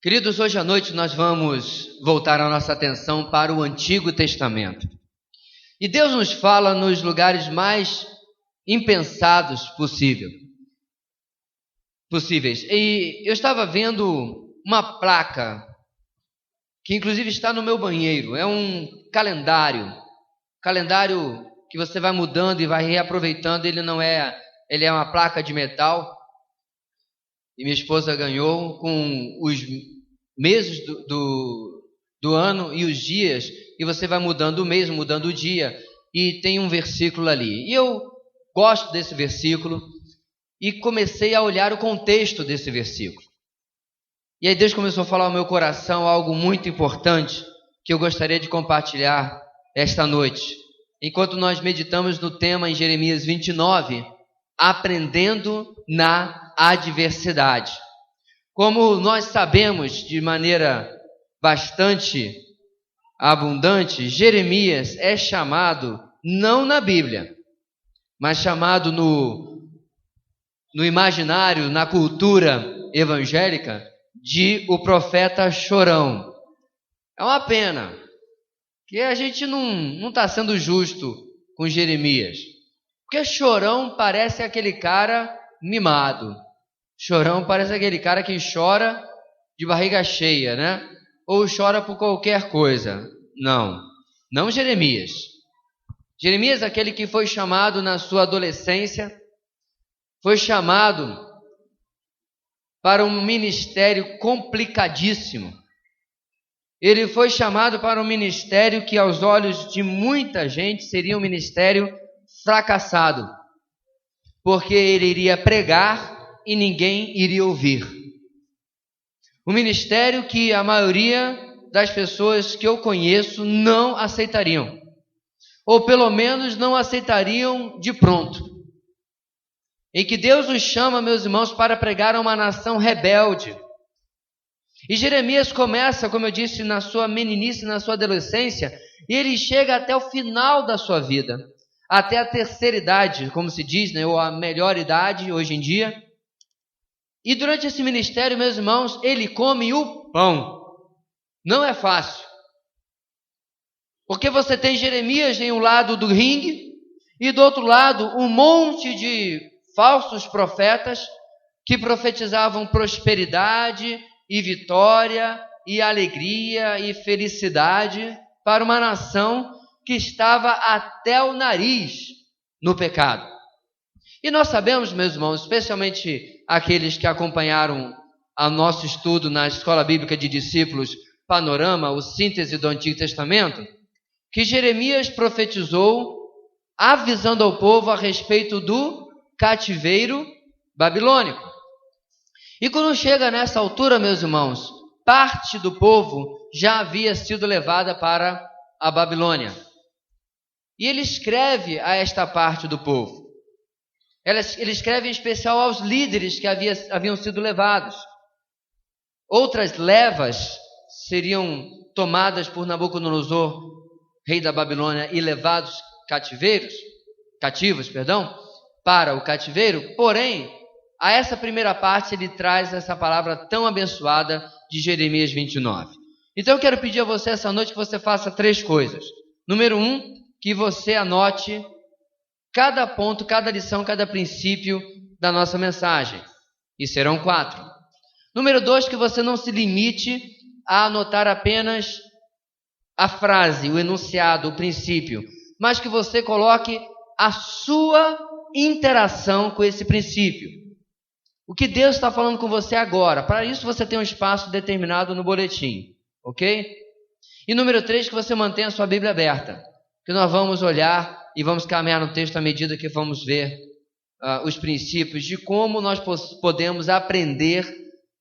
Queridos, hoje à noite nós vamos voltar a nossa atenção para o Antigo Testamento. E Deus nos fala nos lugares mais impensados possíveis. E eu estava vendo uma placa, que inclusive está no meu banheiro. É um calendário que você vai mudando e vai reaproveitando. Ele é uma placa de metal. E minha esposa ganhou com os meses do ano e os dias, e você vai mudando o mês, mudando o dia, e tem um versículo ali. E eu gosto desse versículo, e comecei a olhar o contexto desse versículo. E aí Deus começou a falar ao meu coração algo muito importante, que eu gostaria de compartilhar esta noite. Enquanto nós meditamos no tema em Jeremias 29, aprendendo na adversidade. Como nós sabemos de maneira bastante abundante, Jeremias é chamado, não na Bíblia, mas chamado no imaginário, na cultura evangélica, de o profeta chorão. É uma pena que a gente não está sendo justo com Jeremias, porque chorão parece aquele cara mimado. Chorão parece aquele cara que chora de barriga cheia, né? Ou chora por qualquer coisa. Não Jeremias. Jeremias é aquele que foi chamado na sua adolescência, foi chamado para um ministério complicadíssimo. Ele foi chamado para um ministério que aos olhos de muita gente seria um ministério fracassado, porque ele iria pregar e ninguém iria ouvir. Um ministério que a maioria das pessoas que eu conheço não aceitariam, ou pelo menos não aceitariam de pronto. Em que Deus nos chama, meus irmãos, para pregar a uma nação rebelde. E Jeremias começa, como eu disse, na sua meninice, na sua adolescência, e ele chega até o final da sua vida, até a terceira idade, como se diz, né, ou a melhor idade hoje em dia. E durante esse ministério, meus irmãos, ele come o pão. Não é fácil. Porque você tem Jeremias em um lado do ringue e do outro lado um monte de falsos profetas que profetizavam prosperidade e vitória e alegria e felicidade para uma nação que estava até o nariz no pecado. E nós sabemos, meus irmãos, especialmente aqueles que acompanharam o nosso estudo na Escola Bíblica de Discípulos Panorama, o síntese do Antigo Testamento, que Jeremias profetizou avisando ao povo a respeito do cativeiro babilônico. E quando chega nessa altura, meus irmãos, parte do povo já havia sido levada para a Babilônia. E ele escreve a esta parte do povo. Ele escreve em especial aos líderes que haviam sido levados. Outras levas seriam tomadas por Nabucodonosor, rei da Babilônia, e levados cativos, para o cativeiro. Porém, a essa primeira parte ele traz essa palavra tão abençoada de Jeremias 29. Então eu quero pedir a você essa noite que você faça 3 coisas. Número 1, que você anote cada ponto, cada lição, cada princípio da nossa mensagem. E serão 4. Número 2, que você não se limite a anotar apenas a frase, o enunciado, o princípio, mas que você coloque a sua interação com esse princípio. O que Deus está falando com você agora. Para isso você tem um espaço determinado no boletim, ok? E número 3, que você mantenha a sua Bíblia aberta, que nós vamos olhar e vamos caminhar no texto à medida que vamos ver os princípios de como nós podemos aprender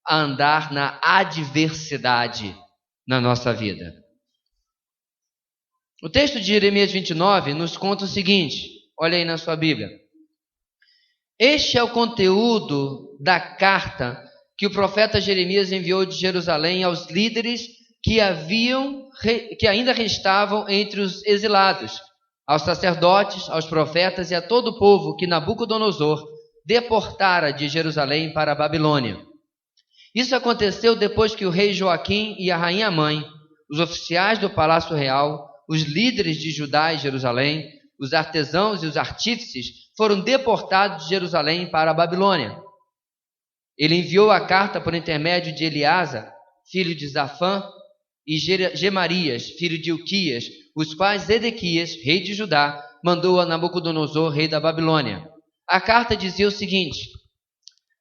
a andar na adversidade na nossa vida. O texto de Jeremias 29 nos conta o seguinte, olha aí na sua Bíblia. Este é o conteúdo da carta que o profeta Jeremias enviou de Jerusalém aos líderes que ainda restavam entre os exilados, aos sacerdotes, aos profetas e a todo o povo que Nabucodonosor deportara de Jerusalém para a Babilônia. Isso aconteceu depois que o rei Joaquim e a rainha mãe, os oficiais do palácio real, os líderes de Judá e Jerusalém, os artesãos e os artífices foram deportados de Jerusalém para a Babilônia. Ele enviou a carta por intermédio de Eleasa, filho de Zafã, e Gemarias, filho de Ilquias, os quais Edequias, rei de Judá, mandou a Nabucodonosor, rei da Babilônia. A carta dizia o seguinte: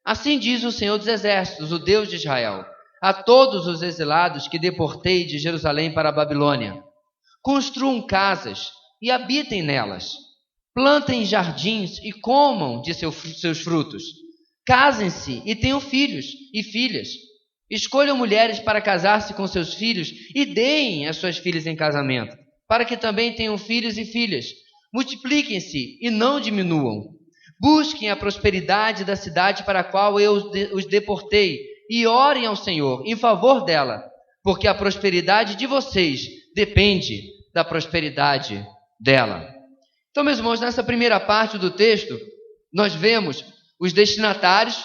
assim diz o Senhor dos Exércitos, o Deus de Israel, a todos os exilados que deportei de Jerusalém para a Babilônia: construam casas e habitem nelas, plantem jardins e comam de seus frutos, casem-se e tenham filhos e filhas, escolham mulheres para casar-se com seus filhos e deem as suas filhas em casamento, para que também tenham filhos e filhas, multipliquem-se e não diminuam, busquem a prosperidade da cidade para a qual eu os deportei e orem ao Senhor em favor dela, porque a prosperidade de vocês depende da prosperidade dela. Então, meus irmãos, nessa primeira parte do texto, nós vemos os destinatários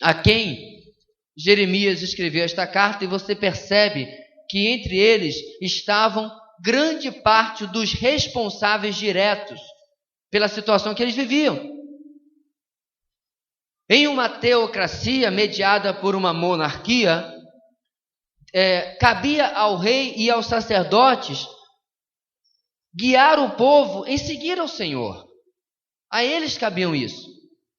a quem Jeremias escreveu esta carta, e você percebe que entre eles estavam grande parte dos responsáveis diretos pela situação que eles viviam. Em uma teocracia mediada por uma monarquia, cabia ao rei e aos sacerdotes guiar o povo em seguir ao Senhor. A eles cabiam isso.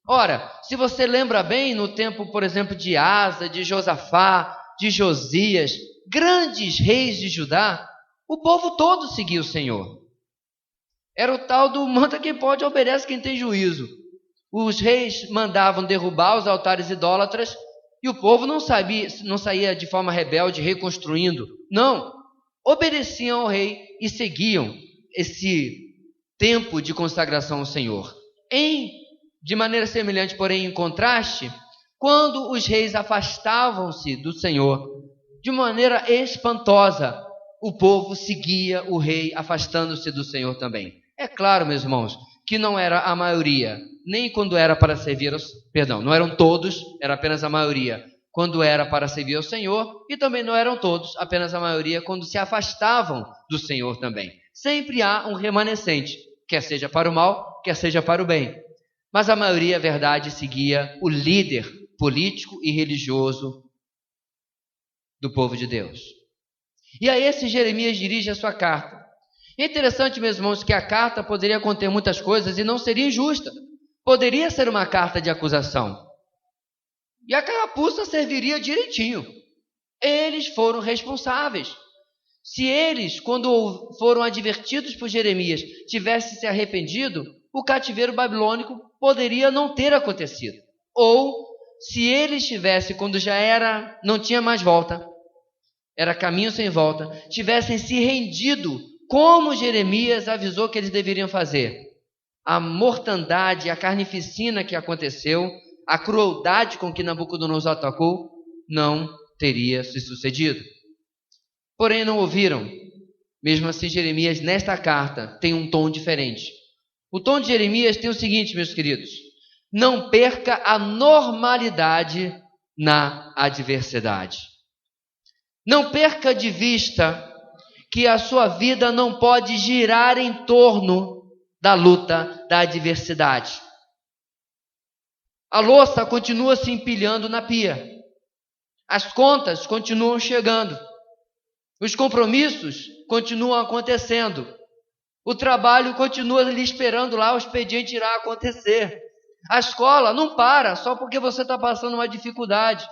Ora, se você lembra bem, no tempo, por exemplo, de Asa, de Josafá, de Josias, grandes reis de Judá, o povo todo seguia o Senhor. Era o tal do manda quem pode, obedece quem tem juízo. Os reis mandavam derrubar os altares idólatras e o povo não saía de forma rebelde reconstruindo. Não, obedeciam ao rei e seguiam esse tempo de consagração ao Senhor. De maneira semelhante, porém, em contraste, quando os reis afastavam-se do Senhor, de maneira espantosa, o povo seguia o rei afastando-se do Senhor também. É claro, meus irmãos, que não era a maioria, nem quando era para servir não eram todos, era apenas a maioria, quando era para servir ao Senhor, e também não eram todos, apenas a maioria, quando se afastavam do Senhor também. Sempre há um remanescente, quer seja para o mal, quer seja para o bem. Mas a maioria, a verdade, seguia o líder político e religioso do povo de Deus. E a esse Jeremias dirige a sua carta. É interessante, meus irmãos, que a carta poderia conter muitas coisas e não seria injusta. Poderia ser uma carta de acusação. E a carapuça serviria direitinho. Eles foram responsáveis. Se eles, quando foram advertidos por Jeremias, tivessem se arrependido, o cativeiro babilônico poderia não ter acontecido. Ou, se eles tivessem, quando já não tinha mais volta, era caminho sem volta, tivessem se rendido, como Jeremias avisou que eles deveriam fazer, a mortandade, a carnificina que aconteceu, a crueldade com que Nabucodonosor atacou, não teria se sucedido. Porém, não ouviram. Mesmo assim, Jeremias, nesta carta, tem um tom diferente. O tom de Jeremias tem o seguinte, meus queridos: não perca a normalidade na adversidade. Não perca de vista que a sua vida não pode girar em torno da luta, da adversidade. A louça continua se empilhando na pia. As contas continuam chegando. Os compromissos continuam acontecendo. O trabalho continua lhe esperando lá, o expediente irá acontecer. A escola não para só porque você está passando uma dificuldade.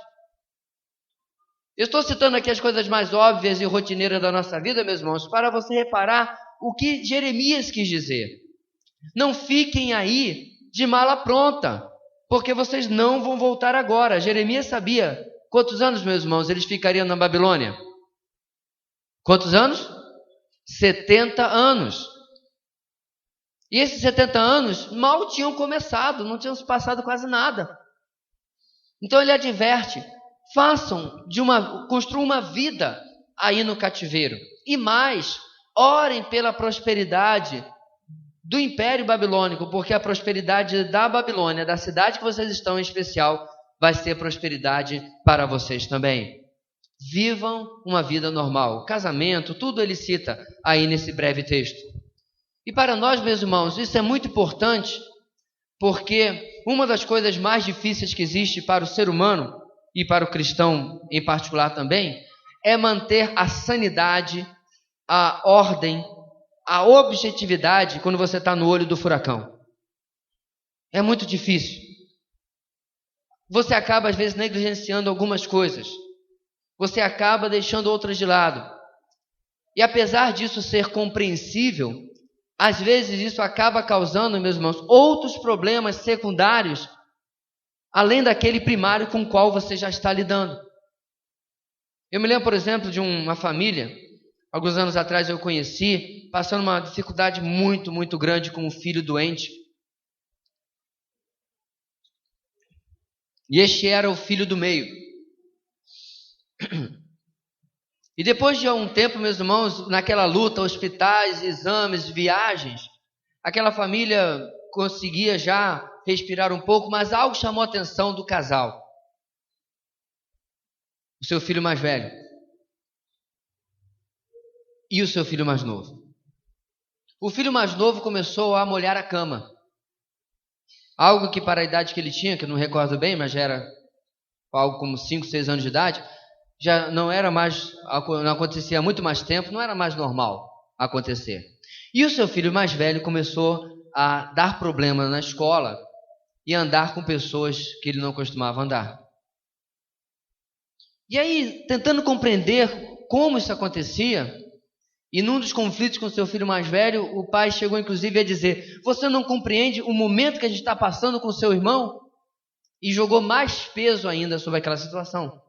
Eu estou citando aqui as coisas mais óbvias e rotineiras da nossa vida, meus irmãos, para você reparar o que Jeremias quis dizer. Não fiquem aí de mala pronta, porque vocês não vão voltar agora. Jeremias sabia quantos anos, meus irmãos, eles ficariam na Babilônia. Quantos anos? 70 anos. E esses 70 anos mal tinham começado, não tinham se passado quase nada. Então ele adverte: construam uma vida aí no cativeiro. E mais, orem pela prosperidade do Império Babilônico, porque a prosperidade da Babilônia, da cidade que vocês estão em especial, vai ser prosperidade para vocês também. Vivam uma vida normal. Casamento, tudo ele cita aí nesse breve texto. E para nós, meus irmãos, isso é muito importante, porque uma das coisas mais difíceis que existe para o ser humano, e para o cristão em particular também, é manter a sanidade, a ordem, a objetividade quando você está no olho do furacão. É muito difícil. Você acaba, às vezes, negligenciando algumas coisas. Você acaba deixando outras de lado. E apesar disso ser compreensível, às vezes isso acaba causando, meus irmãos, outros problemas secundários, além daquele primário com o qual você já está lidando. Eu me lembro, por exemplo, de uma família, alguns anos atrás eu conheci, passando uma dificuldade muito, muito grande com um filho doente. E este era o filho do meio. E depois de um tempo, meus irmãos, naquela luta, hospitais, exames, viagens, aquela família conseguia já respirar um pouco, mas algo chamou a atenção do casal. O seu filho mais velho e o seu filho mais novo. O filho mais novo começou a molhar a cama. Algo que para a idade que ele tinha, que eu não recordo bem, mas já era algo como 5, 6 anos de idade, já não era mais, não acontecia há muito mais tempo, não era mais normal acontecer. E o seu filho mais velho começou a dar problema na escola e andar com pessoas que ele não costumava andar. E aí, tentando compreender como isso acontecia, e num dos conflitos com seu filho mais velho, o pai chegou inclusive a dizer: você não compreende o momento que a gente está passando com seu irmão? E jogou mais peso ainda sobre aquela situação.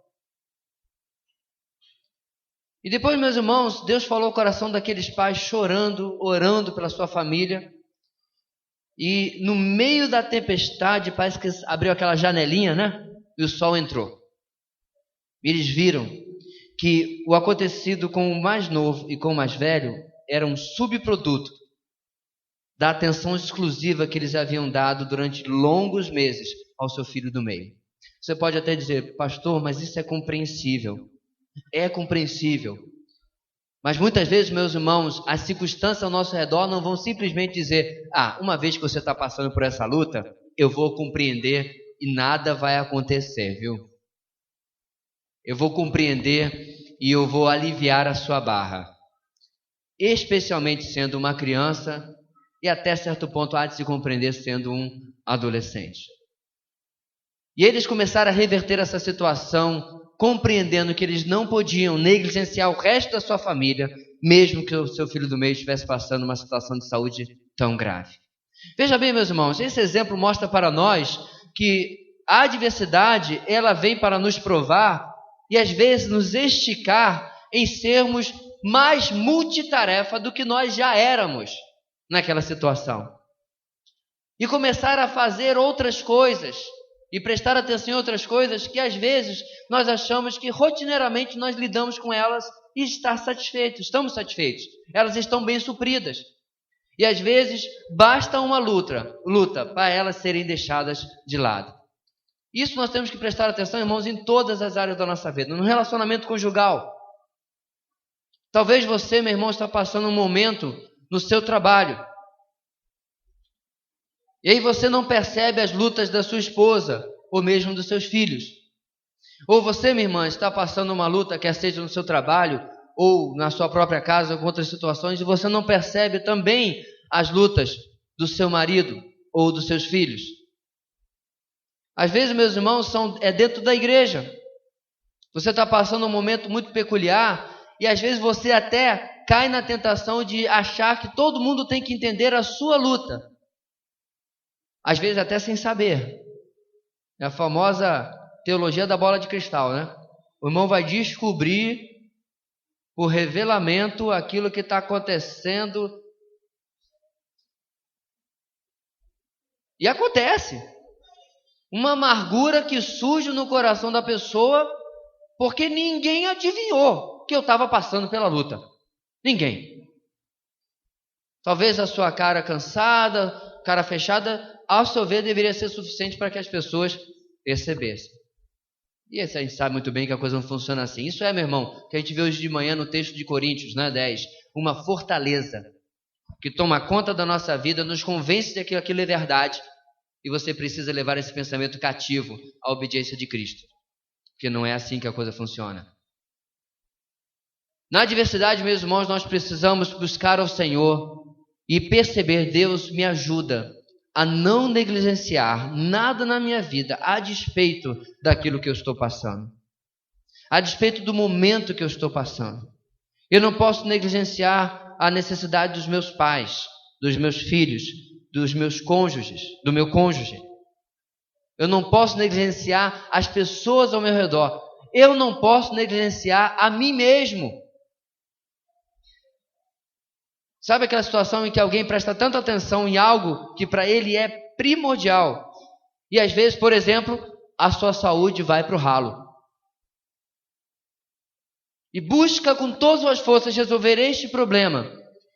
E depois, meus irmãos, Deus falou ao coração daqueles pais chorando, orando pela sua família. E no meio da tempestade, parece que abriu aquela janelinha, né? E o sol entrou. Eles viram que o acontecido com o mais novo e com o mais velho era um subproduto da atenção exclusiva que eles haviam dado durante longos meses ao seu filho do meio. Você pode até dizer: pastor, mas isso é compreensível. É compreensível. Mas muitas vezes, meus irmãos, as circunstâncias ao nosso redor não vão simplesmente dizer: uma vez que você está passando por essa luta, eu vou compreender e nada vai acontecer, viu? Eu vou compreender e eu vou aliviar a sua barra. Especialmente sendo uma criança e até certo ponto há de se compreender sendo um adolescente. E eles começaram a reverter essa situação, compreendendo que eles não podiam negligenciar o resto da sua família, mesmo que o seu filho do meio estivesse passando uma situação de saúde tão grave. Veja bem, meus irmãos, esse exemplo mostra para nós que a adversidade, ela vem para nos provar e às vezes nos esticar em sermos mais multitarefa do que nós já éramos naquela situação. E começar a fazer outras coisas e prestar atenção em outras coisas que às vezes nós achamos que rotineiramente nós lidamos com elas e estamos satisfeitos. Elas estão bem supridas. E às vezes basta uma luta para elas serem deixadas de lado. Isso nós temos que prestar atenção, irmãos, em todas as áreas da nossa vida. No relacionamento conjugal. Talvez você, meu irmão, está passando um momento no seu trabalho. E aí você não percebe as lutas da sua esposa, ou mesmo dos seus filhos. Ou você, minha irmã, está passando uma luta, quer seja no seu trabalho, ou na sua própria casa, com outras situações, e você não percebe também as lutas do seu marido, ou dos seus filhos. Às vezes, meus irmãos, é dentro da igreja. Você está passando um momento muito peculiar, e às vezes você até cai na tentação de achar que todo mundo tem que entender a sua luta. Às vezes até sem saber. É a famosa teologia da bola de cristal, né? O irmão vai descobrir por revelamento aquilo que está acontecendo. E acontece. Uma amargura que surge no coração da pessoa porque ninguém adivinhou que eu estava passando pela luta. Ninguém. Talvez a sua cara cansada, cara fechada, ao seu ver, deveria ser suficiente para que as pessoas percebessem. E a gente sabe muito bem que a coisa não funciona assim. Isso é, meu irmão, que a gente vê hoje de manhã no texto de Coríntios, né, 10. Uma fortaleza que toma conta da nossa vida, nos convence de que aquilo é verdade. E você precisa levar esse pensamento cativo à obediência de Cristo. Porque não é assim que a coisa funciona. Na adversidade, meus irmãos, nós precisamos buscar ao Senhor e perceber: Deus, me ajuda a não negligenciar nada na minha vida a despeito daquilo que eu estou passando, a despeito do momento que eu estou passando. Eu não posso negligenciar a necessidade dos meus pais, dos meus filhos, dos meus cônjuges, do meu cônjuge. Eu não posso negligenciar as pessoas ao meu redor. Eu não posso negligenciar a mim mesmo. Sabe aquela situação em que alguém presta tanta atenção em algo que para ele é primordial? E às vezes, por exemplo, a sua saúde vai para o ralo. E busca com todas as forças resolver este problema.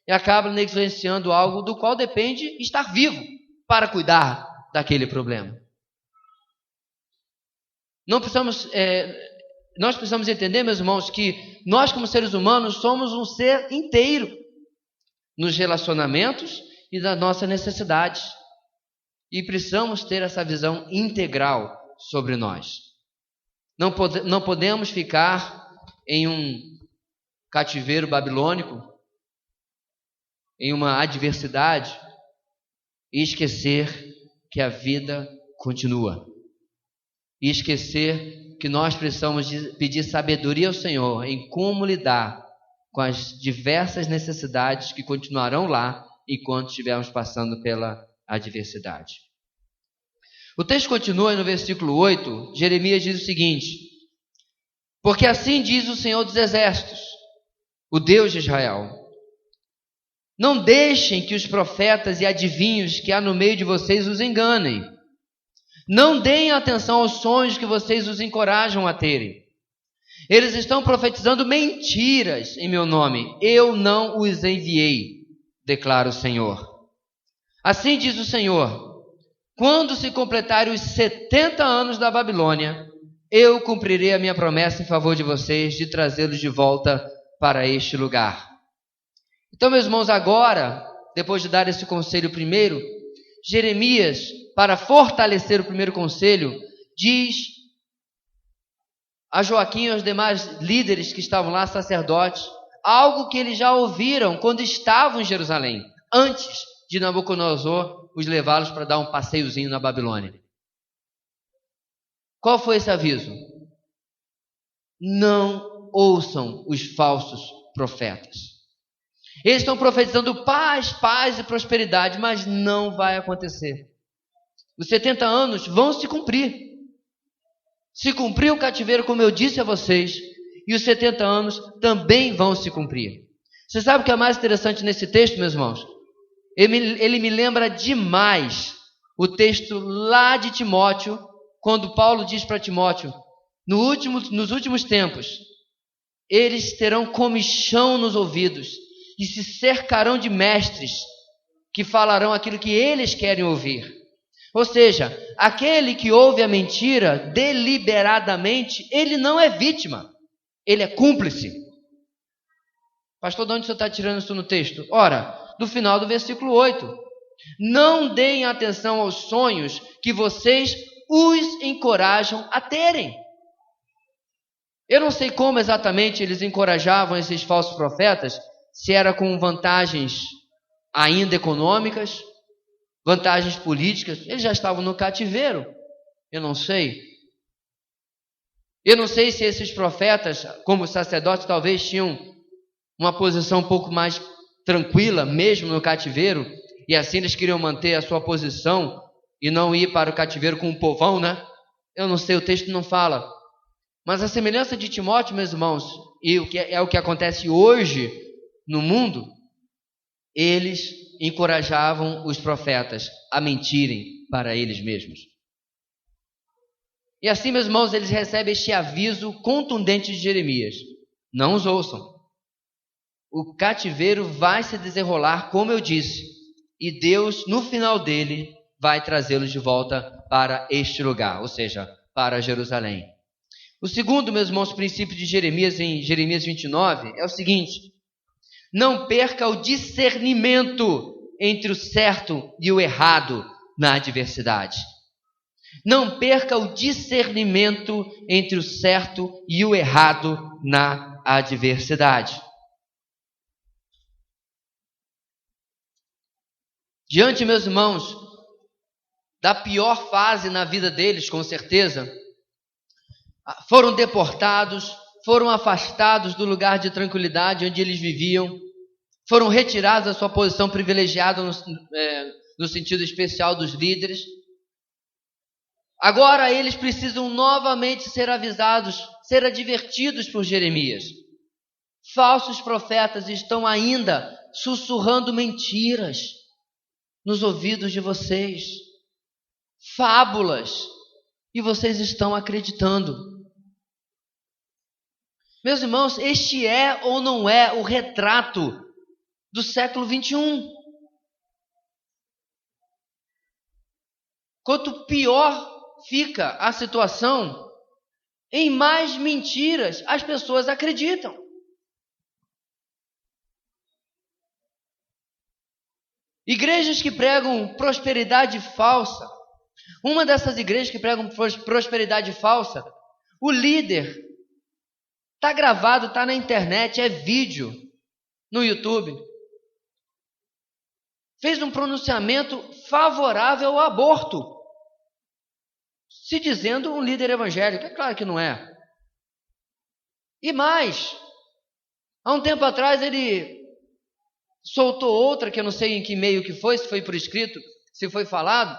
E acaba negligenciando algo do qual depende estar vivo para cuidar daquele problema. Nós precisamos entender, meus irmãos, que nós como seres humanos somos um ser inteiro nos relacionamentos e nas nossas necessidades. E precisamos ter essa visão integral sobre nós. Não podemos ficar em um cativeiro babilônico, em uma adversidade, e esquecer que a vida continua. E esquecer que nós precisamos pedir sabedoria ao Senhor em como lidar com as diversas necessidades que continuarão lá enquanto estivermos passando pela adversidade. O texto continua no versículo 8. Jeremias diz o seguinte: porque assim diz o Senhor dos Exércitos, o Deus de Israel: não deixem que os profetas e adivinhos que há no meio de vocês os enganem. Não deem atenção aos sonhos que vocês os encorajam a terem. Eles estão profetizando mentiras em meu nome. Eu não os enviei, declara o Senhor. Assim diz o Senhor: quando se completarem os 70 anos da Babilônia, eu cumprirei a minha promessa em favor de vocês de trazê-los de volta para este lugar. Então, meus irmãos, agora, depois de dar esse conselho primeiro, Jeremias, para fortalecer o primeiro conselho, diz a Joaquim e aos demais líderes que estavam lá, sacerdotes, algo que eles já ouviram quando estavam em Jerusalém, antes de Nabucodonosor os levá-los para dar um passeiozinho na Babilônia. Qual foi esse aviso? Não ouçam os falsos profetas. Eles estão profetizando paz, paz e prosperidade, mas não vai acontecer. Os 70 anos vão se cumprir. Se cumprir o cativeiro, como eu disse a vocês, e os 70 anos também vão se cumprir. Você sabe o que é mais interessante nesse texto, meus irmãos? Ele me lembra demais o texto lá de Timóteo, quando Paulo diz para Timóteo: nos últimos tempos, eles terão comichão nos ouvidos e se cercarão de mestres que falarão aquilo que eles querem ouvir. Ou seja, aquele que ouve a mentira deliberadamente, ele não é vítima, ele é cúmplice. Pastor, de onde você está tirando isso no texto? Ora, do final do versículo 8. Não deem atenção aos sonhos que vocês os encorajam a terem. Eu não sei como exatamente eles encorajavam esses falsos profetas, se era com vantagens ainda econômicas, vantagens políticas. Eles já estavam no cativeiro. Eu não sei. Eu não sei se esses profetas, como sacerdotes, talvez tinham uma posição um pouco mais tranquila, mesmo no cativeiro, e assim eles queriam manter a sua posição e não ir para o cativeiro com o povão, né? Eu não sei, o texto não fala. Mas a semelhança de Timóteo, meus irmãos, e o que acontece hoje no mundo, eles encorajavam os profetas a mentirem para eles mesmos. E assim, meus irmãos, eles recebem este aviso contundente de Jeremias: não os ouçam. O cativeiro vai se desenrolar, como eu disse, e Deus, no final dele, vai trazê-los de volta para este lugar, ou seja, para Jerusalém. O segundo, meus irmãos, princípio de Jeremias, em Jeremias 29, é o seguinte: não perca o discernimento entre o certo e o errado na adversidade. Não perca o discernimento entre o certo e o errado na adversidade. Diante, meus irmãos, da pior fase na vida deles, com certeza, foram deportados, foram afastados do lugar de tranquilidade onde eles viviam, foram retirados da sua posição privilegiada no sentido especial dos líderes. Agora eles precisam novamente ser avisados, ser advertidos por Jeremias. Falsos profetas estão ainda sussurrando mentiras nos ouvidos de vocês, fábulas, e vocês estão acreditando. Meus irmãos, este é ou não é o retrato do século 21? Quanto pior fica a situação, em mais mentiras as pessoas acreditam. Igrejas que pregam prosperidade falsa. Uma dessas igrejas que pregam prosperidade falsa, o líder está gravado, está na internet, é vídeo no YouTube. Fez um pronunciamento favorável ao aborto, se dizendo um líder evangélico. É claro que não é. E mais, há um tempo atrás ele soltou outra, que eu não sei em que meio que foi, se foi por escrito, se foi falado,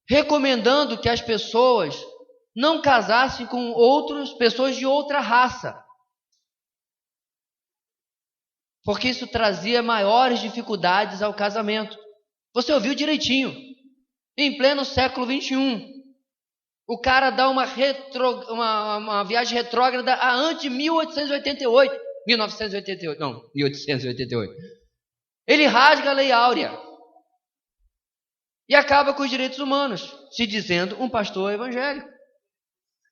recomendando que as pessoas não casassem com outras pessoas de outra raça, porque isso trazia maiores dificuldades ao casamento. Você ouviu direitinho. Em pleno século 21, o cara dá uma viagem retrógrada a antes de 1888. 1988, não, 1888. Ele rasga a Lei Áurea e acaba com os direitos humanos, se dizendo um pastor evangélico.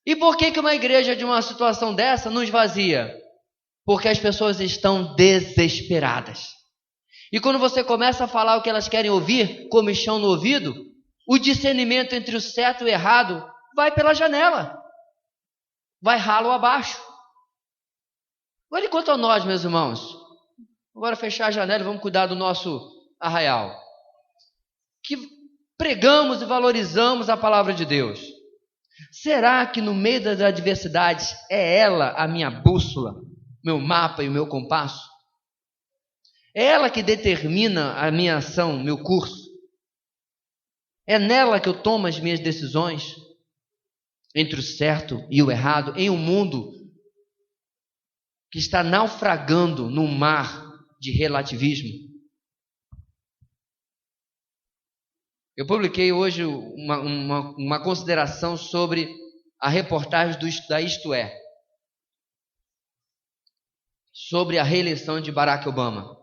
E por que uma igreja de uma situação dessa não esvazia? Porque as pessoas estão desesperadas. E quando você começa a falar o que elas querem ouvir, comichão no ouvido, o discernimento entre o certo e o errado vai pela janela, vai ralo abaixo. Agora, quanto a nós, meus irmãos, agora fechar a janela e vamos cuidar do nosso arraial, que pregamos e valorizamos a palavra de Deus. Será que no meio das adversidades é ela a minha bússola, meu mapa e o meu compasso? É ela que determina a minha ação, meu curso? É nela que eu tomo as minhas decisões entre o certo e o errado, em um mundo que está naufragando num mar de relativismo? Eu publiquei hoje uma consideração sobre a reportagem da Isto É, sobre a reeleição de Barack Obama.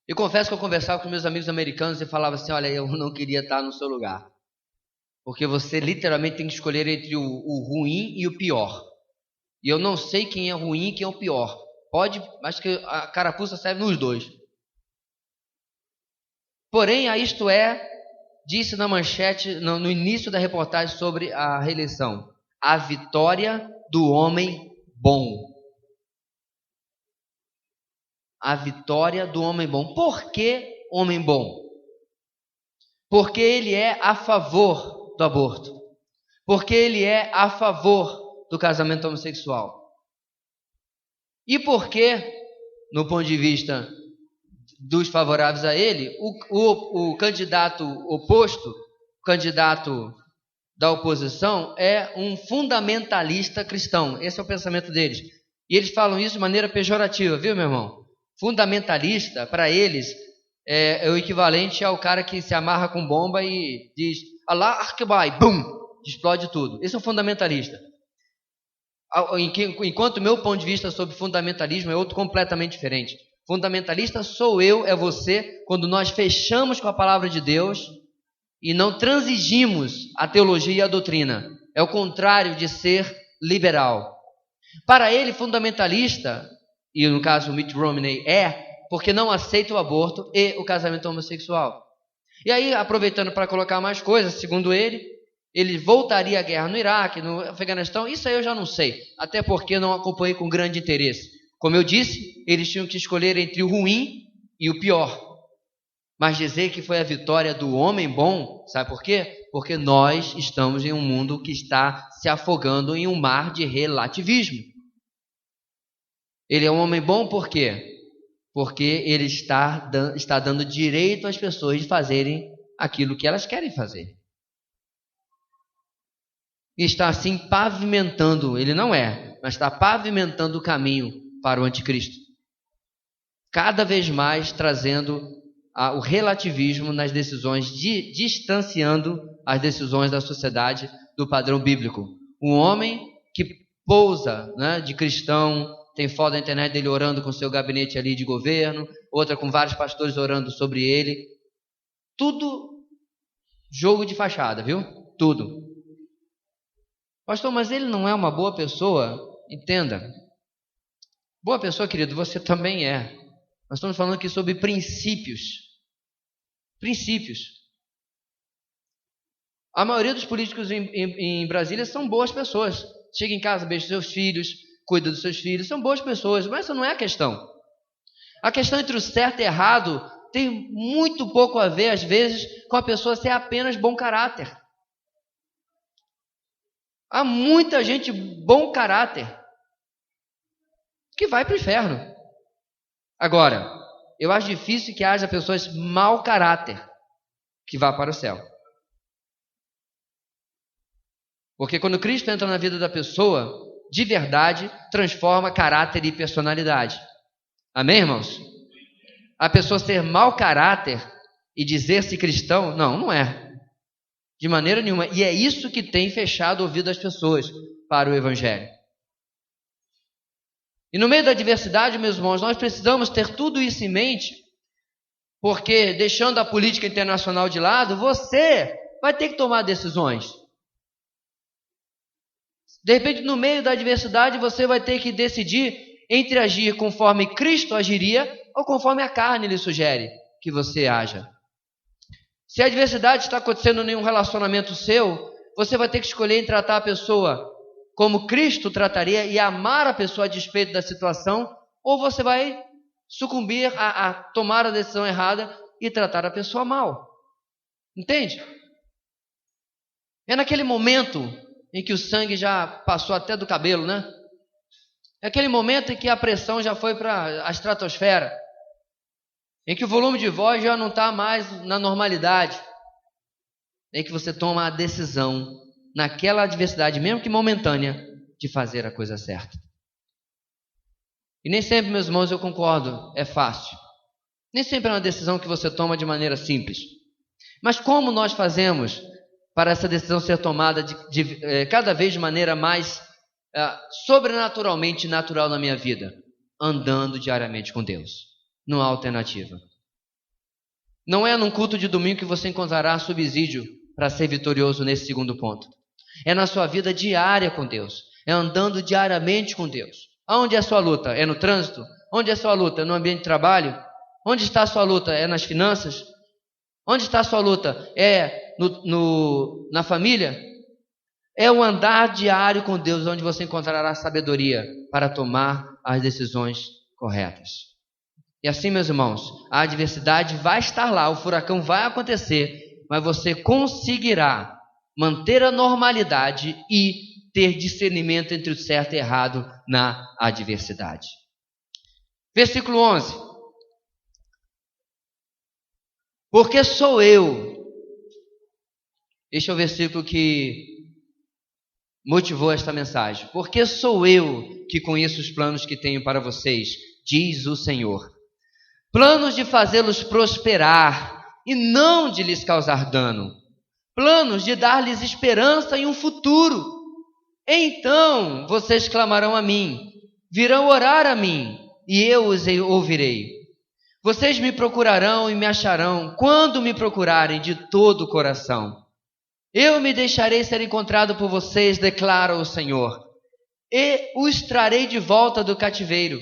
Eu confesso que eu conversava com meus amigos americanos e falava assim: olha, eu não queria estar no seu lugar, porque você literalmente tem que escolher entre o ruim e o pior. E eu não sei quem é ruim e quem é o pior. Acho que a carapuça serve nos dois. Porém, a Isto É disse na manchete, no início da reportagem sobre a reeleição: a vitória do homem bom. A vitória do homem bom. Por que homem bom? Porque ele é a favor do aborto. Porque ele é a favor do casamento homossexual. E porque, no ponto de vista dos favoráveis a ele, o candidato oposto, o candidato da oposição, é um fundamentalista cristão. Esse é o pensamento deles. E eles falam isso de maneira pejorativa, viu, meu irmão? Fundamentalista, para eles, é o equivalente ao cara que se amarra com bomba e diz Allah Akbar, bum, explode tudo. Esse é um fundamentalista. Enquanto o meu ponto de vista sobre fundamentalismo é outro completamente diferente. Fundamentalista sou eu, é você, quando nós fechamos com a palavra de Deus e não transigimos a teologia e a doutrina. É o contrário de ser liberal. Para ele, fundamentalista, e no caso o Mitt Romney porque não aceita o aborto e o casamento homossexual. E aí, aproveitando para colocar mais coisas, segundo ele voltaria à guerra no Iraque, no Afeganistão. Isso aí eu já não sei, até porque não acompanhei com grande interesse. Como eu disse, eles tinham que escolher entre o ruim e o pior. Mas dizer que foi a vitória do homem bom, sabe por quê? Porque nós estamos em um mundo que está se afogando em um mar de relativismo. Ele é um homem bom por quê? Porque ele está dando direito às pessoas de fazerem aquilo que elas querem fazer. E está assim pavimentando, ele não mas está pavimentando o caminho para o anticristo. Cada vez mais trazendo o relativismo nas decisões, distanciando as decisões da sociedade do padrão bíblico. Um homem que pousa, de cristão, tem foto na internet dele orando com seu gabinete ali de governo, outra com vários pastores orando sobre ele. Tudo jogo de fachada, viu? Tudo. Pastor, mas ele não é uma boa pessoa? Entenda. Boa pessoa, querido, você também é. Nós estamos falando aqui sobre princípios. Princípios. A maioria dos políticos em Brasília são boas pessoas. Chega em casa, beija seus filhos, cuida dos seus filhos, são boas pessoas, mas essa não é a questão. A questão entre o certo e errado tem muito pouco a ver, às vezes, com a pessoa ser apenas bom caráter. Há muita gente bom caráter que vai para o inferno. Agora, eu acho difícil que haja pessoas mau caráter que vá para o céu. Porque quando Cristo entra na vida da pessoa, de verdade, transforma caráter e personalidade. Amém, irmãos? A pessoa ser mau caráter e dizer-se cristão, não é. De maneira nenhuma. E é isso que tem fechado o ouvido das pessoas para o Evangelho. E no meio da diversidade, meus irmãos, nós precisamos ter tudo isso em mente, porque deixando a política internacional de lado, você vai ter que tomar decisões. De repente, no meio da diversidade, você vai ter que decidir entre agir conforme Cristo agiria ou conforme a carne lhe sugere que você haja. Se a diversidade está acontecendo em um relacionamento seu, você vai ter que escolher em tratar a pessoa como Cristo trataria e amar a pessoa a despeito da situação, ou você vai sucumbir a tomar a decisão errada e tratar a pessoa mal. Entende? É naquele momento em que o sangue já passou até do cabelo, né? É aquele momento em que a pressão já foi para a estratosfera, em que o volume de voz já não está mais na normalidade, em que você toma a decisão, naquela adversidade, mesmo que momentânea, de fazer a coisa certa. E nem sempre, meus irmãos, eu concordo, é fácil. Nem sempre é uma decisão que você toma de maneira simples. Mas como nós fazemos para essa decisão ser tomada cada vez de maneira mais sobrenaturalmente natural na minha vida? Andando diariamente com Deus. Não há alternativa. Não é num culto de domingo que você encontrará subsídio para ser vitorioso nesse segundo ponto. É na sua vida diária com Deus. É andando diariamente com Deus. Aonde é a sua luta? É no trânsito? Onde é a sua luta? No ambiente de trabalho? Onde está a sua luta? É nas finanças? Onde está a sua luta? É na família? É o andar diário com Deus, onde você encontrará sabedoria para tomar as decisões corretas. E assim, meus irmãos, a adversidade vai estar lá, o furacão vai acontecer, mas você conseguirá manter a normalidade e ter discernimento entre o certo e errado na adversidade. Versículo 11. Porque sou eu. Este é o versículo que motivou esta mensagem. Porque sou eu que conheço os planos que tenho para vocês, diz o Senhor. Planos de fazê-los prosperar e não de lhes causar dano. Planos de dar-lhes esperança e um futuro. Então vocês clamarão a mim, virão orar a mim, e eu os ouvirei. Vocês me procurarão e me acharão quando me procurarem de todo o coração. Eu me deixarei ser encontrado por vocês, declara o Senhor, e os trarei de volta do cativeiro.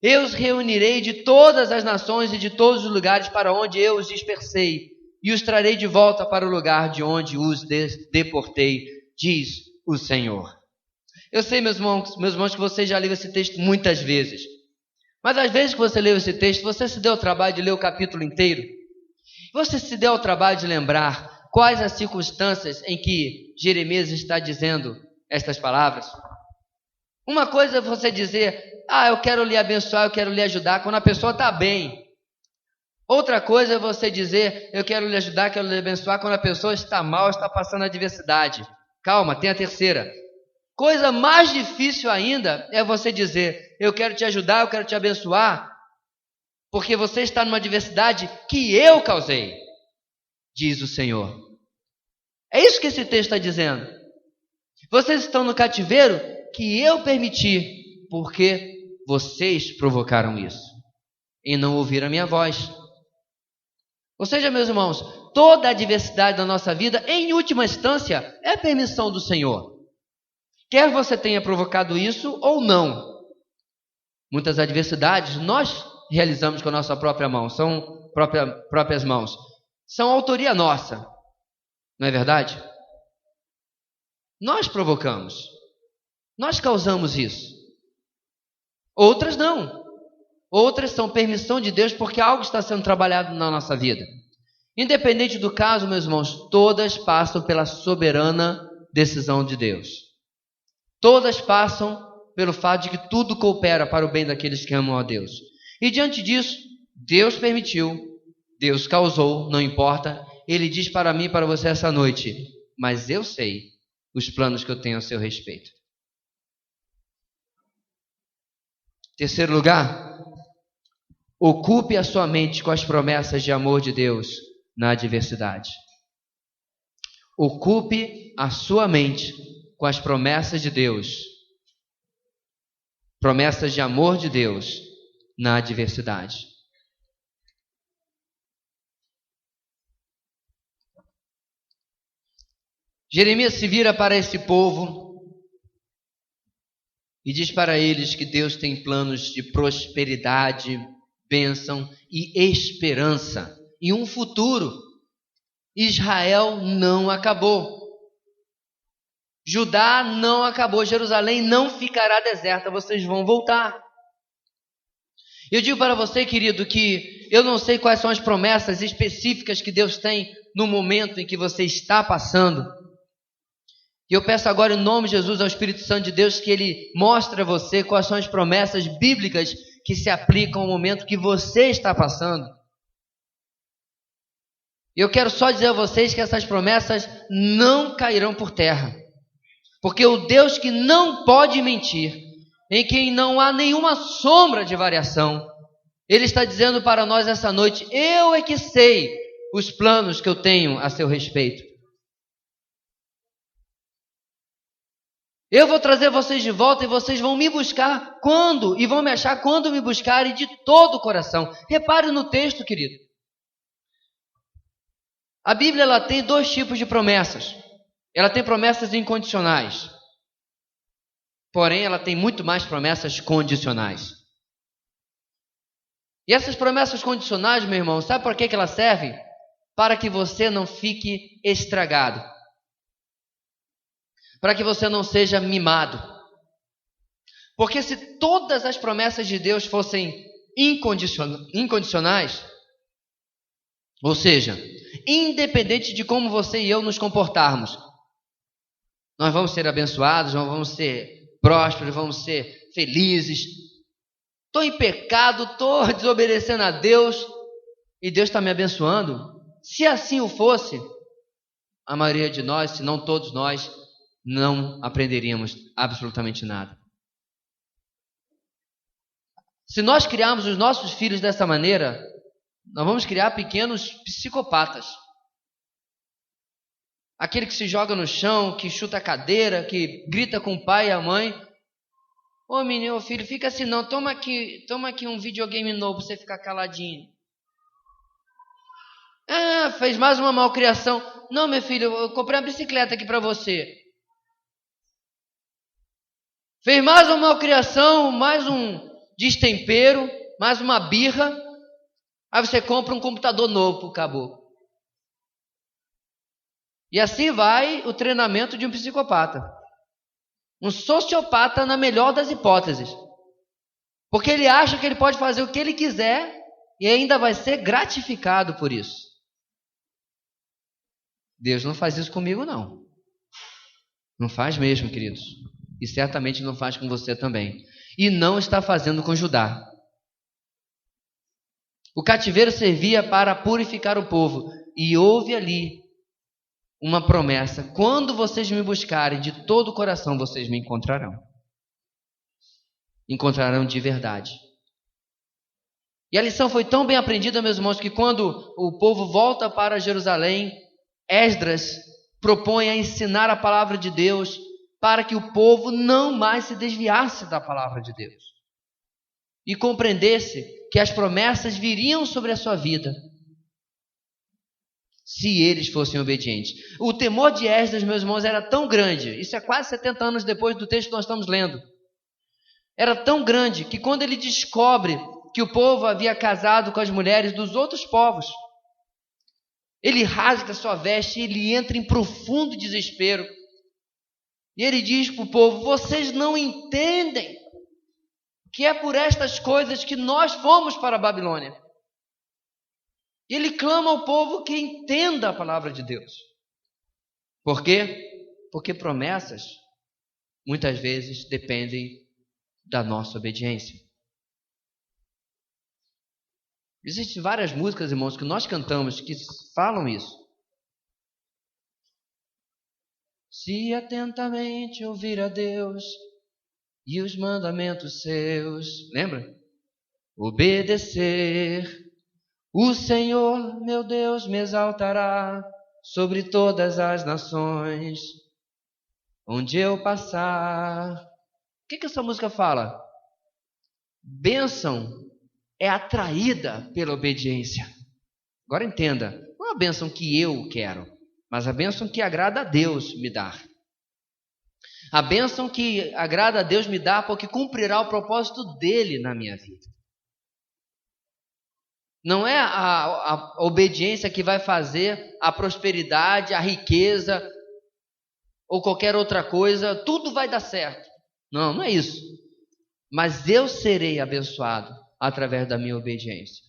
Eu os reunirei de todas as nações e de todos os lugares para onde eu os dispersei, e os trarei de volta para o lugar de onde os deportei, diz o Senhor. Eu sei, meus irmãos, que você já leu esse texto muitas vezes. Mas às vezes que você leu esse texto, você se deu o trabalho de ler o capítulo inteiro? Você se deu o trabalho de lembrar quais as circunstâncias em que Jeremias está dizendo estas palavras? Uma coisa é você dizer, eu quero lhe abençoar, eu quero lhe ajudar, quando a pessoa está bem. Outra coisa é você dizer, eu quero lhe ajudar, quero lhe abençoar, quando a pessoa está mal, está passando adversidade. Calma, tem a terceira. Coisa mais difícil ainda é você dizer, eu quero te ajudar, eu quero te abençoar, porque você está numa adversidade que eu causei, diz o Senhor. É isso que esse texto está dizendo. Vocês estão no cativeiro que eu permiti, porque vocês provocaram isso e não ouviram a minha voz. Ou seja, meus irmãos, toda a adversidade da nossa vida, em última instância, é permissão do Senhor. Quer você tenha provocado isso ou não. Muitas adversidades nós realizamos com a nossa própria mão, são próprias mãos. São autoria nossa, não é verdade? Nós provocamos. Nós causamos isso. Outras não. Outras são permissão de Deus porque algo está sendo trabalhado na nossa vida. Independente do caso, meus irmãos, todas passam pela soberana decisão de Deus. Todas passam pelo fato de que tudo coopera para o bem daqueles que amam a Deus. E diante disso, Deus permitiu, Deus causou, não importa. Ele diz para mim e para você essa noite, mas eu sei os planos que eu tenho a seu respeito. Terceiro lugar, ocupe a sua mente com as promessas de amor de Deus na adversidade. Ocupe a sua mente com as promessas de Deus, promessas de amor de Deus na adversidade. Jeremias se vira para esse povo e diz para eles que Deus tem planos de prosperidade, bênção e esperança e um futuro. Israel não acabou. Judá não acabou. Jerusalém não ficará deserta. Vocês vão voltar. Eu digo para você, querido, que eu não sei quais são as promessas específicas que Deus tem no momento em que você está passando. E eu peço agora em nome de Jesus ao Espírito Santo de Deus que Ele mostre a você quais são as promessas bíblicas que se aplicam ao momento que você está passando. E eu quero só dizer a vocês que essas promessas não cairão por terra. Porque o Deus que não pode mentir, em quem não há nenhuma sombra de variação, Ele está dizendo para nós essa noite, eu é que sei os planos que eu tenho a seu respeito. Eu vou trazer vocês de volta e vocês vão me buscar quando? E vão me achar quando me buscarem de todo o coração. Repare no texto, querido. A Bíblia ela tem dois tipos de promessas. Ela tem promessas incondicionais. Porém, ela tem muito mais promessas condicionais. E essas promessas condicionais, meu irmão, sabe para que elas servem? Para que você não fique estragado. Para que você não seja mimado. Porque se todas as promessas de Deus fossem incondicionais, ou seja, independente de como você e eu nos comportarmos, nós vamos ser abençoados, nós vamos ser prósperos, vamos ser felizes. Estou em pecado, estou desobedecendo a Deus e Deus está me abençoando. Se assim o fosse, a maioria de nós, se não todos nós, não aprenderíamos absolutamente nada. Se nós criarmos os nossos filhos dessa maneira, nós vamos criar pequenos psicopatas. Aquele que se joga no chão, que chuta a cadeira, que grita com o pai e a mãe. Ô menino, filho, fica assim não, toma aqui um videogame novo para você ficar caladinho. Ah, fez mais uma malcriação. Não, meu filho, eu comprei uma bicicleta aqui para você. Fez mais uma malcriação, mais um destempero, mais uma birra. Aí você compra um computador novo pro caboclo. E assim vai o treinamento de um psicopata. Um sociopata na melhor das hipóteses. Porque ele acha que ele pode fazer o que ele quiser e ainda vai ser gratificado por isso. Deus não faz isso comigo, não. Não faz mesmo, queridos. E certamente não faz com você também. E não está fazendo com Judá. O cativeiro servia para purificar o povo. E houve ali uma promessa: quando vocês me buscarem de todo o coração, vocês me encontrarão. Encontrarão de verdade. E a lição foi tão bem aprendida, meus irmãos, que quando o povo volta para Jerusalém, Esdras propõe a ensinar a palavra de Deus para que o povo não mais se desviasse da palavra de Deus e compreendesse que as promessas viriam sobre a sua vida se eles fossem obedientes. O temor de Esdras, meus irmãos, era tão grande, isso é quase 70 anos depois do texto que nós estamos lendo, era tão grande que quando ele descobre que o povo havia casado com as mulheres dos outros povos, ele rasga sua veste e ele entra em profundo desespero. E ele diz para o povo: vocês não entendem que é por estas coisas que nós fomos para a Babilônia. E ele clama ao povo que entenda a palavra de Deus. Por quê? Porque promessas muitas vezes dependem da nossa obediência. Existem várias músicas, irmãos, que nós cantamos que falam isso. Se atentamente ouvir a Deus e os mandamentos seus, lembra? Obedecer, o Senhor, meu Deus, me exaltará sobre todas as nações, onde eu passar. O que essa música fala? Bênção é atraída pela obediência. Agora entenda, não é a bênção que eu quero, mas a bênção que agrada a Deus me dar. A bênção que agrada a Deus me dá porque cumprirá o propósito dele na minha vida. Não é a obediência que vai fazer a prosperidade, a riqueza ou qualquer outra coisa, tudo vai dar certo. Não é isso. Mas eu serei abençoado através da minha obediência.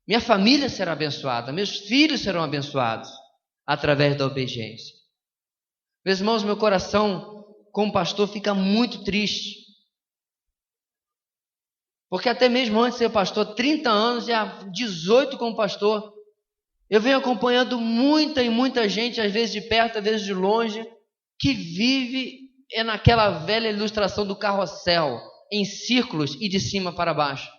Minha família será abençoada, meus filhos serão abençoados através da obediência. Meus irmãos, meu coração como pastor fica muito triste. Porque até mesmo antes de ser pastor, 30 anos, já 18 como pastor, eu venho acompanhando muita gente, às vezes de perto, às vezes de longe, que vive naquela velha ilustração do carrossel, em círculos e de cima para baixo.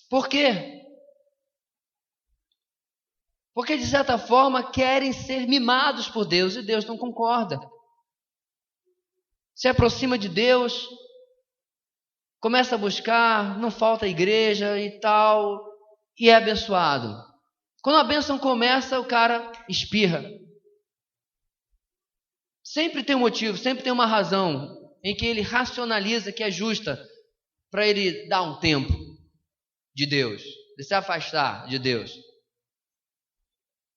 Por quê? Porque de certa forma querem ser mimados por Deus e Deus não concorda. Se aproxima de Deus, começa a buscar, não falta igreja e tal, e é abençoado. Quando a bênção começa, o cara espirra. Sempre tem um motivo, sempre tem uma razão em que ele racionaliza que é justa para ele dar um tempo de Deus, de se afastar de Deus.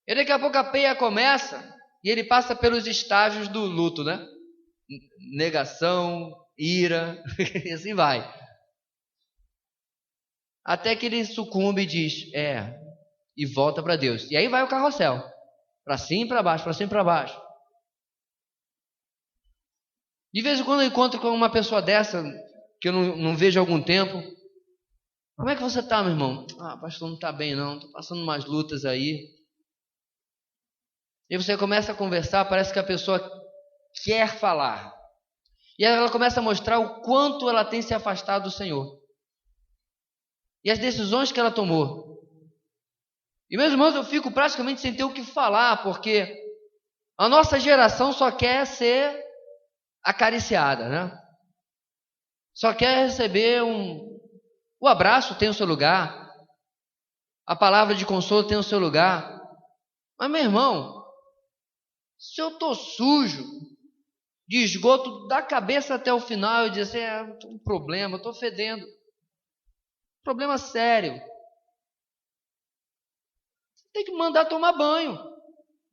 E daqui a pouco a peia começa e ele passa pelos estágios do luto, né? Negação, ira, e assim vai. Até que ele sucumbe e diz, e volta para Deus. E aí vai o carrossel, para cima e para baixo, para cima e para baixo. De vez em quando eu encontro com uma pessoa dessa, que eu não vejo há algum tempo. Como é que você está, meu irmão? Pastor, não está bem não, estou passando umas lutas aí. E você começa a conversar, parece que a pessoa quer falar. E ela começa a mostrar o quanto ela tem se afastado do Senhor. E as decisões que ela tomou. E meus irmãos, eu fico praticamente sem ter o que falar, porque a nossa geração só quer ser acariciada, né? Só quer receber O abraço tem o seu lugar, a palavra de consolo tem o seu lugar. Mas, meu irmão, se eu estou sujo, de esgoto da cabeça até o final, e dizer assim, estou com um problema, estou fedendo. Problema sério. Tem que mandar tomar banho.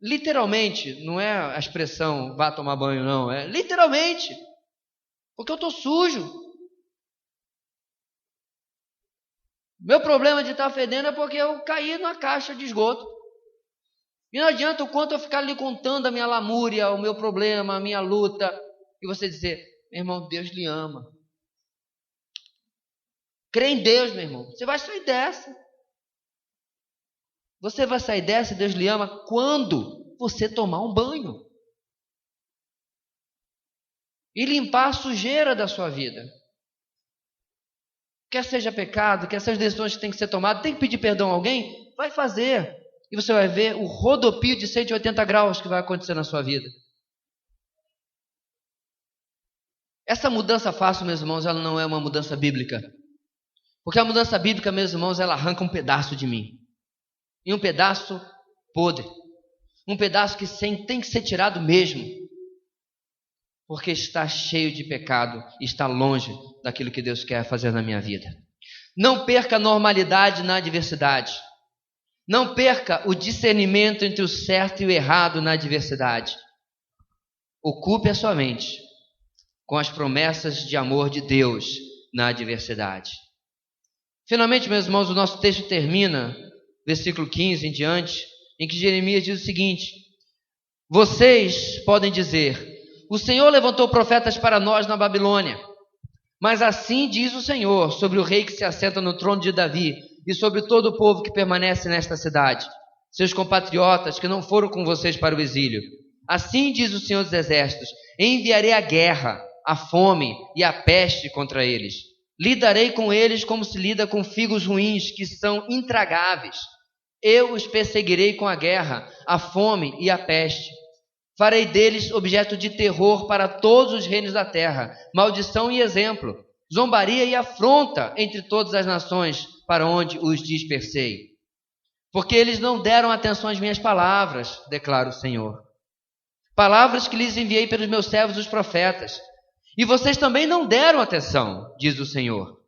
Literalmente, não é a expressão vá tomar banho, não. É literalmente. Porque eu estou sujo. Meu problema de estar fedendo é porque eu caí na caixa de esgoto. E não adianta o quanto eu ficar lhe contando a minha lamúria, o meu problema, a minha luta, e você dizer, meu irmão, Deus lhe ama. Crê em Deus, meu irmão. Você vai sair dessa. Você vai sair dessa, Deus lhe ama, quando você tomar um banho. E limpar a sujeira da sua vida. Quer seja pecado, quer seja decisões que tem que ser tomadas, tem que pedir perdão a alguém, vai fazer. E você vai ver o rodopio de 180 graus que vai acontecer na sua vida. Essa mudança fácil, meus irmãos, ela não é uma mudança bíblica. Porque a mudança bíblica, meus irmãos, ela arranca um pedaço de mim. E um pedaço podre. Um pedaço que tem que ser tirado mesmo. Porque está cheio de pecado e está longe daquilo que Deus quer fazer na minha vida. Não perca a normalidade na adversidade. Não perca o discernimento entre o certo e o errado na adversidade. Ocupe a sua mente com as promessas de amor de Deus na adversidade. Finalmente, meus irmãos, o nosso texto termina, versículo 15 em diante, em que Jeremias diz o seguinte: vocês podem dizer, o Senhor levantou profetas para nós na Babilônia, mas assim diz o Senhor sobre o rei que se assenta no trono de Davi e sobre todo o povo que permanece nesta cidade, seus compatriotas que não foram com vocês para o exílio. Assim diz o Senhor dos Exércitos, enviarei a guerra, a fome e a peste contra eles. Lidarei com eles como se lida com figos ruins que são intragáveis. Eu os perseguirei com a guerra, a fome e a peste. Farei deles objeto de terror para todos os reinos da terra, maldição e exemplo, zombaria e afronta entre todas as nações para onde os dispersei. Porque eles não deram atenção às minhas palavras, declara o Senhor. Palavras que lhes enviei pelos meus servos os profetas. E vocês também não deram atenção, diz o Senhor.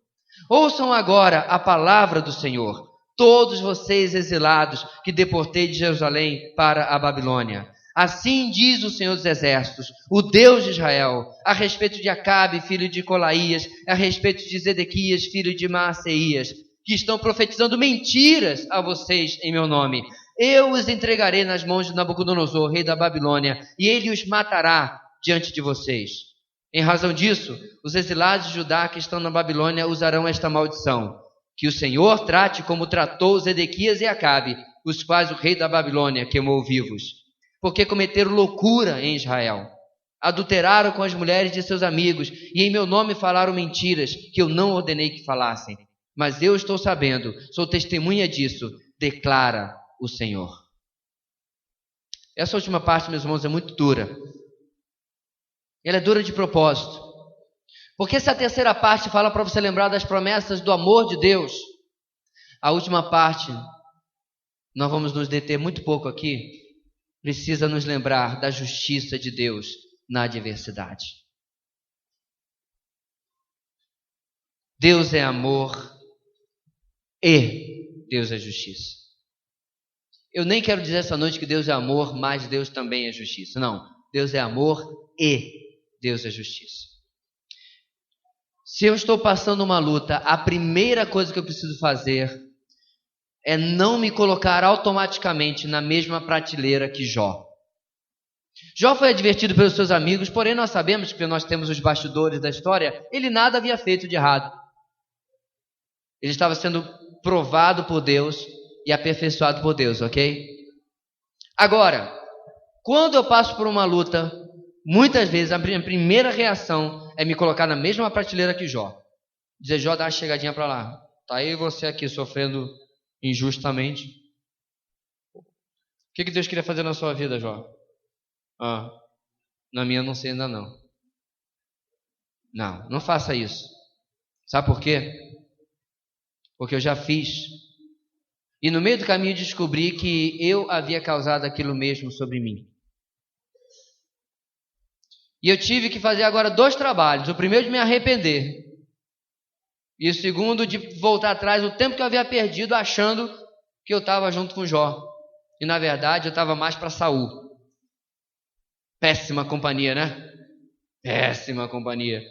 Ouçam agora a palavra do Senhor, todos vocês exilados que deportei de Jerusalém para a Babilônia. Assim diz o Senhor dos Exércitos, o Deus de Israel, a respeito de Acabe, filho de Colaías, a respeito de Zedequias, filho de Maaseias, que estão profetizando mentiras a vocês em meu nome. Eu os entregarei nas mãos de Nabucodonosor, rei da Babilônia, e ele os matará diante de vocês. Em razão disso, os exilados de Judá que estão na Babilônia usarão esta maldição. Que o Senhor trate como tratou Zedequias e Acabe, os quais o rei da Babilônia queimou vivos. Porque cometeram loucura em Israel. Adulteraram com as mulheres de seus amigos e em meu nome falaram mentiras que eu não ordenei que falassem. Mas eu estou sabendo, sou testemunha disso, declara o Senhor. Essa última parte, meus irmãos, é muito dura. Ela é dura de propósito. Porque se a terceira parte fala para você lembrar das promessas do amor de Deus, a última parte, nós vamos nos deter muito pouco aqui, precisa nos lembrar da justiça de Deus na adversidade. Deus é amor e Deus é justiça. Eu nem quero dizer essa noite que Deus é amor, mas Deus também é justiça. Não, Deus é amor e Deus é justiça. Se eu estou passando uma luta, a primeira coisa que eu preciso fazer é não me colocar automaticamente na mesma prateleira que Jó. Jó foi advertido pelos seus amigos, porém nós sabemos que nós temos os bastidores da história, ele nada havia feito de errado. Ele estava sendo provado por Deus e aperfeiçoado por Deus, ok? Agora, quando eu passo por uma luta, muitas vezes a minha primeira reação é me colocar na mesma prateleira que Jó. Dizer, Jó, dá uma chegadinha para lá. Tá aí você aqui sofrendo injustamente. O que Deus queria fazer na sua vida, Jó? Na minha não sei ainda não. Não faça isso. Sabe por quê? porque eu já fiz. E no meio do caminho descobri que eu havia causado aquilo mesmo sobre mim. E eu tive que fazer agora 2 trabalhos. O primeiro de me arrepender. E o segundo de voltar atrás o tempo que eu havia perdido achando que eu estava junto com Jó. E na verdade eu estava mais para Saul. Péssima companhia, né? Péssima companhia.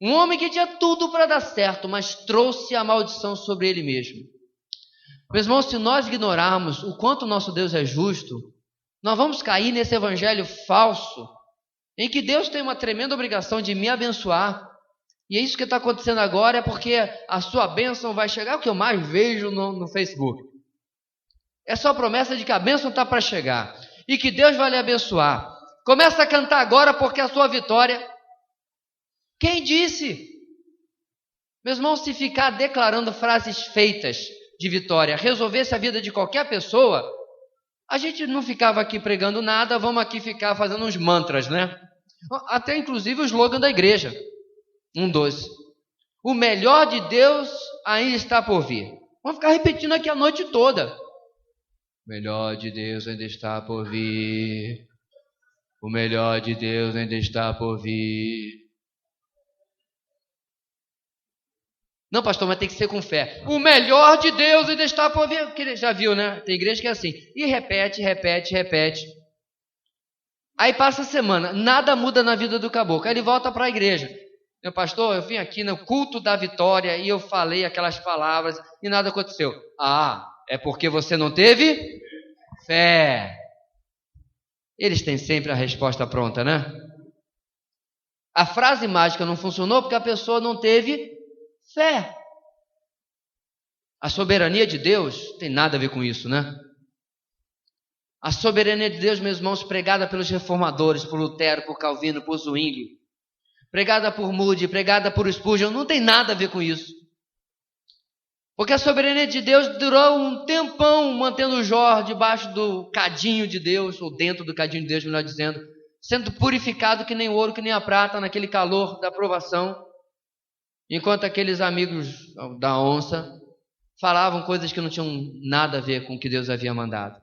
Um homem que tinha tudo para dar certo, mas trouxe a maldição sobre ele mesmo. Meus irmãos, se nós ignorarmos o quanto nosso Deus é justo, nós vamos cair nesse evangelho falso, em que Deus tem uma tremenda obrigação de me abençoar. E é isso que está acontecendo agora, é porque a sua bênção vai chegar, é o que eu mais vejo no Facebook. É só a promessa de que a bênção está para chegar, e que Deus vai lhe abençoar. Começa a cantar agora, porque a sua vitória... Quem disse? Meus irmãos, se ficar declarando frases feitas de vitória resolvesse a vida de qualquer pessoa, a gente não ficava aqui pregando nada, vamos aqui ficar fazendo uns mantras, né? Até inclusive o slogan da igreja, um doce. O melhor de Deus ainda está por vir. Vamos ficar repetindo aqui a noite toda. O melhor de Deus ainda está por vir. O melhor de Deus ainda está por vir. Não, pastor, mas tem que ser com fé. O melhor de Deus ainda está por vir. Porque já viu, né? Tem igreja que é assim. E repete. Aí passa a semana. Nada muda na vida do caboclo. Aí ele volta para a igreja. Meu pastor, eu vim aqui no culto da vitória e eu falei aquelas palavras e nada aconteceu. Ah, é porque você não teve fé. Eles têm sempre a resposta pronta, né? A frase mágica não funcionou porque a pessoa não teve fé. A soberania de Deus tem nada a ver com isso, né? A soberania de Deus, meus irmãos, pregada pelos reformadores, por Lutero, por Calvino, por Zwingli, pregada por Moody, pregada por Spurgeon, não tem nada a ver com isso. Porque a soberania de Deus durou um tempão mantendo Jó debaixo do cadinho de Deus, ou dentro do cadinho de Deus, melhor dizendo, sendo purificado que nem o ouro, que nem a prata, naquele calor da provação. Enquanto aqueles amigos da onça falavam coisas que não tinham nada a ver com o que Deus havia mandado.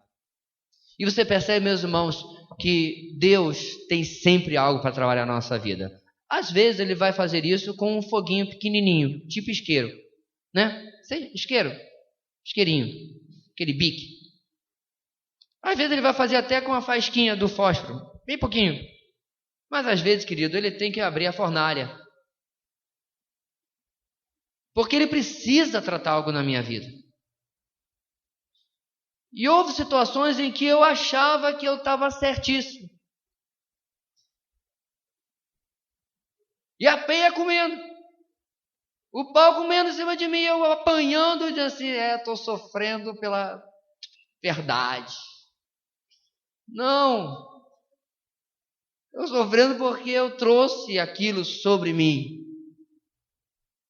E você percebe, meus irmãos, que Deus tem sempre algo para trabalhar na nossa vida. Às vezes Ele vai fazer isso com um foguinho pequenininho, tipo isqueiro, né? Isqueirinho, aquele bique. Às vezes Ele vai fazer até com a faísquinha do fósforo, bem pouquinho. Mas às vezes, querido, Ele tem que abrir a fornalha. Porque Ele precisa tratar algo na minha vida. E houve situações em que eu achava que eu estava certíssimo. E a peia comendo. O pau comendo em cima de mim, eu apanhando e dizendo assim, estou sofrendo pela verdade. Não. Eu estou sofrendo porque eu trouxe aquilo sobre mim.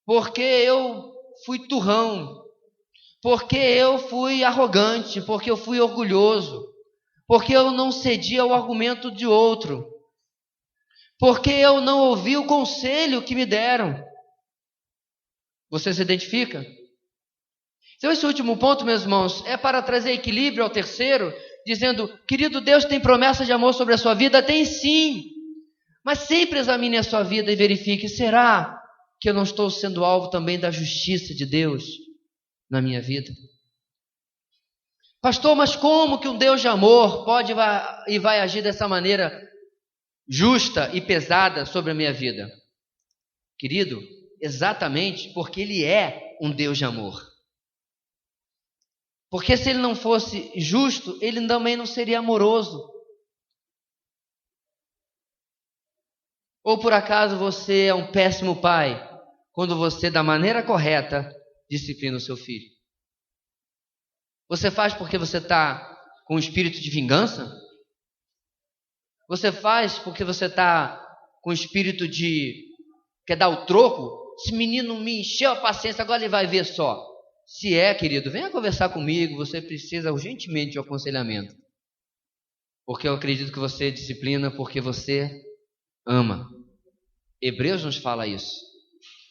Porque eu fui turrão, porque eu fui arrogante, porque eu fui orgulhoso, porque eu não cedi ao argumento de outro, porque eu não ouvi o conselho que me deram. Você se identifica? Então esse último ponto, meus irmãos, é para trazer equilíbrio ao terceiro, dizendo, querido, Deus tem promessa de amor sobre a sua vida? Tem sim, mas sempre examine a sua vida e verifique, será que eu não estou sendo alvo também da justiça de Deus na minha vida? Pastor, mas como que um Deus de amor pode e vai agir dessa maneira justa e pesada sobre a minha vida? Querido, exatamente porque Ele é um Deus de amor. Porque se Ele não fosse justo, Ele também não seria amoroso. Ou por acaso você é um péssimo pai quando você, da maneira correta, disciplina o seu filho? Você faz porque você está com um espírito de vingança? Você faz porque você está com um espírito de quer dar o troco? Esse menino me encheu a paciência, agora ele vai ver só. Se é, querido, venha conversar comigo, você precisa urgentemente de um aconselhamento. Porque eu acredito que você disciplina porque você ama. Hebreus nos fala isso.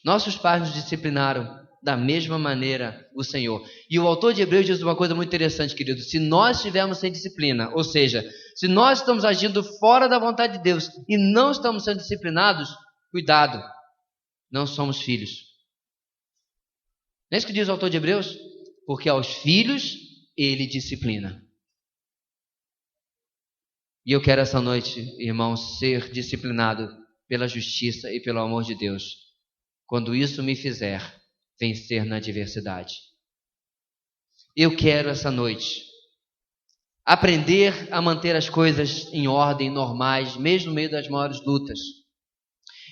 Nossos pais nos disciplinaram da mesma maneira o Senhor. E o autor de Hebreus diz uma coisa muito interessante, querido. Se nós estivermos sem disciplina, ou seja, se nós estamos agindo fora da vontade de Deus e não estamos sendo disciplinados, cuidado, não somos filhos. Não é isso que diz o autor de Hebreus? Porque aos filhos ele disciplina. E eu quero essa noite, irmãos, ser disciplinado pela justiça e pelo amor de Deus. Quando isso me fizer vencer na adversidade. Eu quero essa noite aprender a manter as coisas em ordem, normais, mesmo no meio das maiores lutas.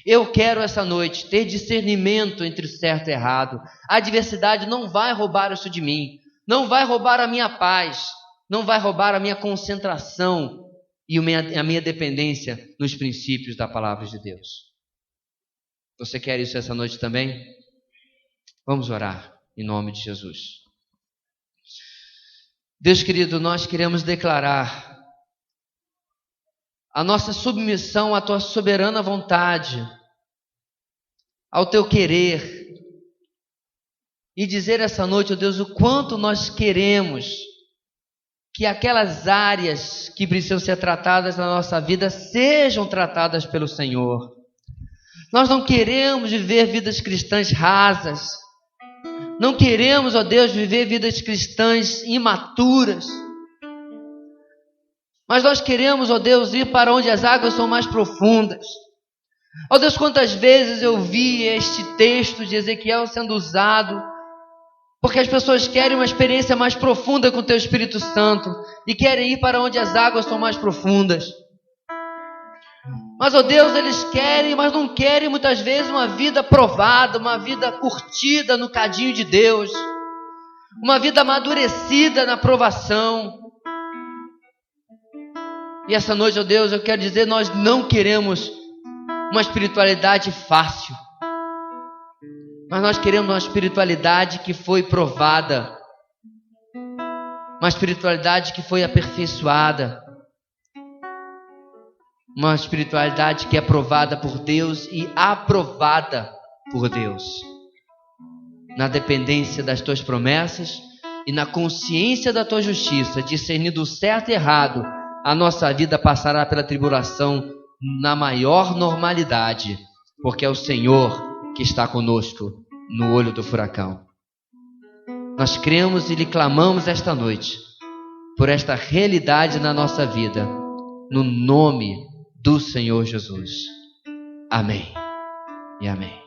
Eu quero essa noite ter discernimento entre o certo e o errado. A adversidade não vai roubar isso de mim, não vai roubar a minha paz, não vai roubar a minha concentração e a minha dependência nos princípios da palavra de Deus. Você quer isso essa noite também? Vamos orar em nome de Jesus. Deus querido, nós queremos declarar a nossa submissão à tua soberana vontade, ao teu querer, e dizer essa noite, ó Deus, o quanto nós queremos que aquelas áreas que precisam ser tratadas na nossa vida sejam tratadas pelo Senhor. Nós não queremos viver vidas cristãs rasas. Não queremos, ó Deus, viver vidas cristãs imaturas. Mas nós queremos, ó Deus, ir para onde as águas são mais profundas. Ó Deus, quantas vezes eu vi este texto de Ezequiel sendo usado, porque as pessoas querem uma experiência mais profunda com o Teu Espírito Santo e querem ir para onde as águas são mais profundas. Mas, ó Deus, eles querem, mas não querem muitas vezes uma vida provada, uma vida curtida no cadinho de Deus, uma vida amadurecida na provação. E essa noite, ó Deus, eu quero dizer, nós não queremos uma espiritualidade fácil, mas nós queremos uma espiritualidade que foi provada, uma espiritualidade que foi aperfeiçoada, uma espiritualidade que é provada por Deus e aprovada por Deus, na dependência das tuas promessas e na consciência da tua justiça, discernindo o certo e errado. A nossa vida passará pela tribulação na maior normalidade, porque é o Senhor que está conosco no olho do furacão. Nós cremos e lhe clamamos esta noite por esta realidade na nossa vida, no nome do Senhor Jesus. Amém e amém.